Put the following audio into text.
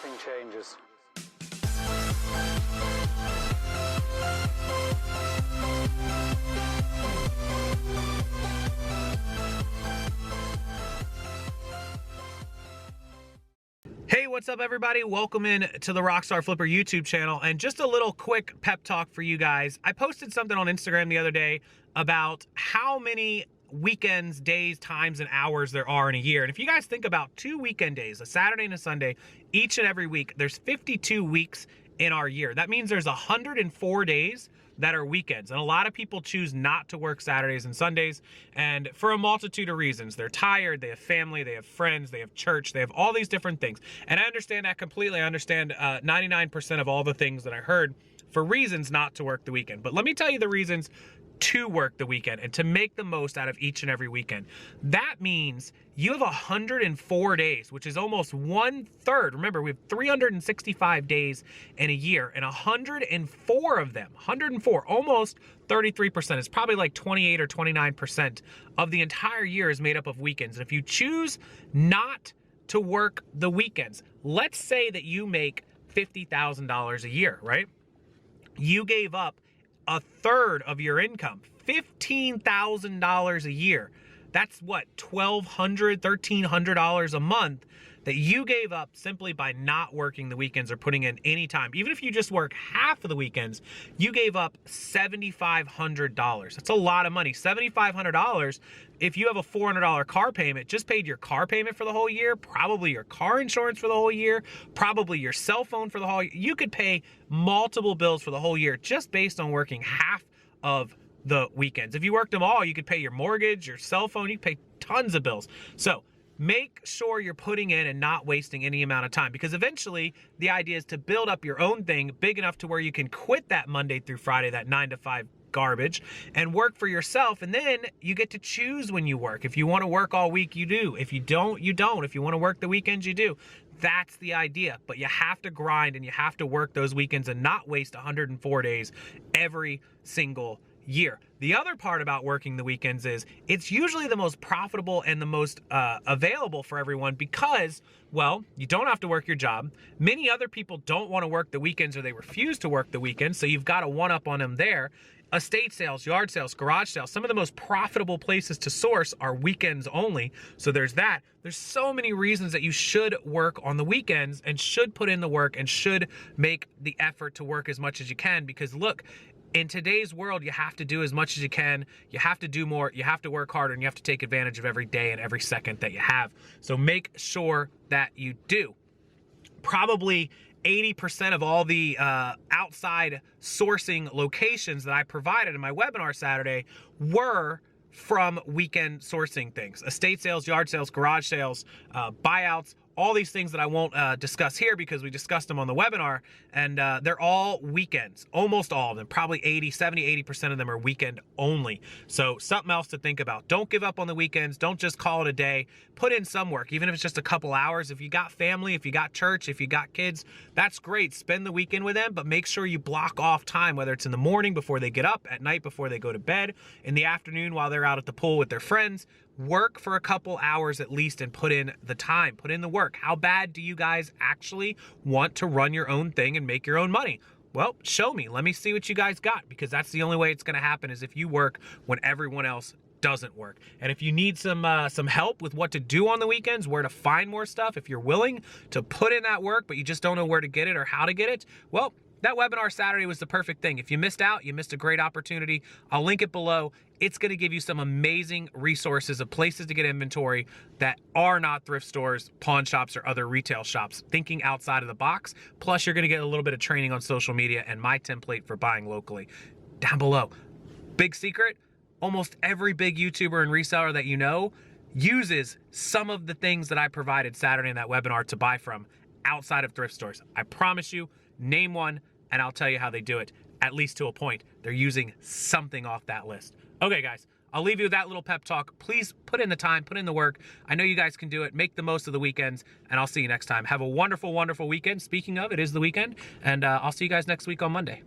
everything changes. Hey, what's up everybody? Welcome in to the Rockstarflipper YouTube channel, and just a little quick pep talk for you guys. I posted something on Instagram the other day about how many weekends, days, times, and hours there are in a year. And if you guys think about 2 weekend days, a Saturday and a Sunday, each and every week, there's 52 weeks in our year. That means there's 104 days that are weekends. And a lot of people choose not to work Saturdays and Sundays, and for a multitude of reasons. They're tired, they have family, they have friends, they have church, they have all these different things. And I understand that completely. I understand 99% of all the things that I heard for reasons not to work the weekend. But let me tell you the reasons to work the weekend and to make the most out of each and every weekend. That means you have 104 days, which is almost 1/3. Remember, we have 365 days in a year, and 104 of them, 104, almost 33%, it's probably like 28 or 29% of the entire year is made up of weekends. And if you choose not to work the weekends, let's say that you make $50,000 a year, right? You gave up 1/3 of your income, $15,000 a year. That's what, $1,200, $1,300 a month that you gave up simply by not working the weekends or putting in any time. Even if you just work half of the weekends, you gave up $7,500. That's a lot of money. $7,500, if you have a $400 car payment, just paid your car payment for the whole year, probably your car insurance for the whole year, probably your cell phone for the whole year. You could pay multiple bills for the whole year just based on working half of the weekends. If you worked them all, you could pay your mortgage, your cell phone, you could pay tons of bills. So make sure you're putting in and not wasting any amount of time, because eventually the idea is to build up your own thing big enough to where you can quit that Monday through Friday, that 9 to 5 garbage, and work for yourself. And then you get to choose when you work. If you want to work all week, you do. If you don't, you don't. If you want to work the weekends, you do. That's the idea. But you have to grind and you have to work those weekends and not waste 104 days every single year. The other part about working the weekends is it's usually the most profitable and the most available for everyone because, well, you don't have to work your job. Many other people don't want to work the weekends, or they refuse to work the weekends, so you've got a one-up on them there. Estate sales, yard sales, garage sales, some of the most profitable places to source are weekends only. So there's that. There's so many reasons that you should work on the weekends and should put in the work and should make the effort to work as much as you can, because look, in today's world, you have to do as much as you can. You have to do more. You have to work harder, and you have to take advantage of every day and every second that you have. So make sure that you do. Probably 80% of all the outside sourcing locations that I provided in my webinar Saturday were from weekend sourcing things. Estate sales, yard sales, garage sales, buyouts, all these things that I won't discuss here because we discussed them on the webinar, and they're all weekends, almost all of them, probably 80% of them are weekend only. So something else to think about. Don't give up on the weekends. Don't just call it a day. Put in some work, even if it's just a couple hours. If you got family, if you got church, if you got kids, that's great. Spend the weekend with them, but make sure you block off time, whether it's in the morning before they get up, at night before they go to bed, in the afternoon while they're out at the pool with their friends. Work for a couple hours at least and put in the time, put in the work. How bad do you guys actually want to run your own thing and make your own money? Well, show me. Let me see what you guys got, because that's the only way it's going to happen is if you work when everyone else doesn't work. And if you need some help with what to do on the weekends, where to find more stuff, if you're willing to put in that work, but you just don't know where to get it or how to get it, well, that webinar Saturday was the perfect thing. If you missed out, you missed a great opportunity. I'll link it below. It's going to give you some amazing resources of places to get inventory that are not thrift stores, pawn shops, or other retail shops. Thinking outside of the box. Plus, you're going to get a little bit of training on social media and my template for buying locally down below. Big secret, almost every big YouTuber and reseller that you know uses some of the things that I provided Saturday in that webinar to buy from outside of thrift stores. I promise you, name one, and I'll tell you how they do it, at least to a point. They're using something off that list. Okay, guys, I'll leave you with that little pep talk. Please put in the time, put in the work. I know you guys can do it. Make the most of the weekends, and I'll see you next time. Have a wonderful, wonderful weekend. Speaking of, it is the weekend, and I'll see you guys next week on Monday.